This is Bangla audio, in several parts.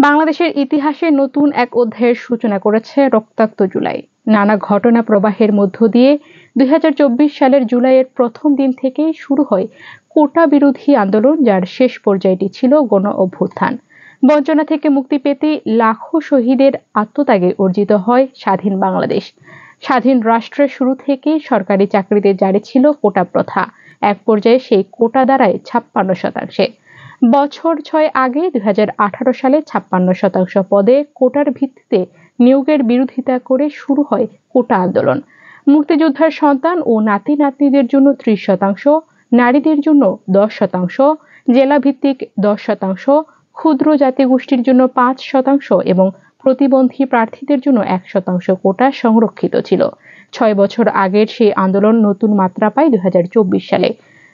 বাংলাদেশের ইতিহাসে নতুন এক অধ্যায়ের সূচনা করেছে রক্তাক্ত জুলাই। নানা ঘটনা প্রবাহের মধ্য দিয়ে ২০২৪ সালের জুলাইয়ের প্রথম দিন থেকেই শুরু হয় কোটা বিরোধী আন্দোলন, যার শেষ পর্যায়টি ছিল গণ অভ্যুত্থান। বঞ্চনা থেকে মুক্তি পেতে লাখো শহীদের আত্মত্যাগে অর্জিত হয় স্বাধীন বাংলাদেশ। স্বাধীন রাষ্ট্রের শুরু থেকেই সরকারি চাকরিতে জারি ছিল কোটা প্রথা। এক পর্যায়ে সেই কোটা দাঁড়ায় ৫৬%। বছর ৬ আগে ২০১৮ সালে ৫৬% পদে কোটার ভিত্তিতে নিয়োগের বিরোধিতা করে শুরু হয় কোটা আন্দোলন। মুক্তিযোদ্ধার সন্তান ও নাতি নাতনিদের জন্য ৩০%, নারীদের জন্য ১০%, জেলাভিত্তিক ১০%, ক্ষুদ্র জাতিগোষ্ঠীর জন্য ৫% এবং প্রতিবন্ধী প্রার্থীদের জন্য ১% কোটা সংরক্ষিত ছিল। ৬ বছর আগের সেই আন্দোলন নতুন মাত্রা পায় ২০২৪ সালে।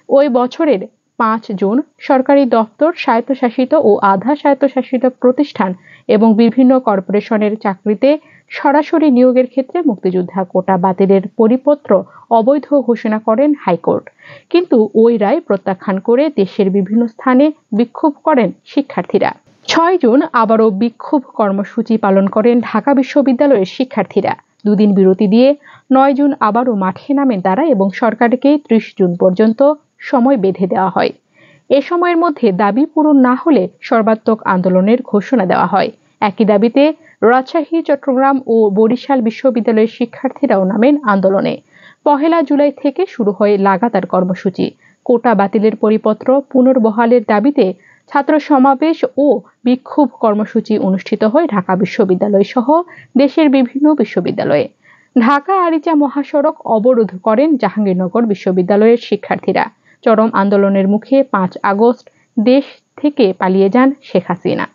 ওই বছরের ৫ জুন সরকারি দপ্তর, স্বায়ত্তশাসিত ও আধা স্বায়ত্তশাসিত প্রতিষ্ঠান এবং বিভিন্ন কর্পোরেশনের চাকরিতে সরাসরি নিয়োগের ক্ষেত্রে মুক্তিযোদ্ধা কোটা বাতিলের পরিপত্র অবৈধ ঘোষণা করেন হাইকোর্ট। কিন্তু ওই রায় প্রত্যাখ্যান করে দেশের বিভিন্ন স্থানে বিক্ষোভ করেন শিক্ষার্থীরা। ৬ জুন আবারও বিক্ষোভ কর্মসূচি পালন করেন ঢাকা বিশ্ববিদ্যালয়ের শিক্ষার্থীরা। দুদিন বিরতি দিয়ে ৯ জুন আবারও মাঠে নামেন তারা এবং সরকারকে ৩০ জুন পর্যন্ত সময় বেঁধে দেওয়া হয়। এ সময়ের মধ্যে দাবি পূরণ না হলে সর্বাত্মক আন্দোলনের ঘোষণা দেওয়া হয়। একই দাবিতে রাজশাহী, চট্টগ্রাম ও বরিশাল বিশ্ববিদ্যালয়ের শিক্ষার্থীরাও নামেন আন্দোলনে। ১ জুলাই থেকে শুরু হয় লাগাতার কর্মসূচি। কোটা বাতিলের পরিপত্র পুনর্বহালের দাবিতে ছাত্র সমাবেশ ও বিক্ষোভ কর্মসূচি অনুষ্ঠিত হয় ঢাকা বিশ্ববিদ্যালয় সহ দেশের বিভিন্ন বিশ্ববিদ্যালয়ে। ঢাকা আরিচা মহাসড়ক অবরোধ করেন জাহাঙ্গীরনগর বিশ্ববিদ্যালয়ের শিক্ষার্থীরা। চরম আন্দোলনের মুখে ৫ আগস্ট দেশ থেকে পালিয়ে যান শেখ হাসিনা।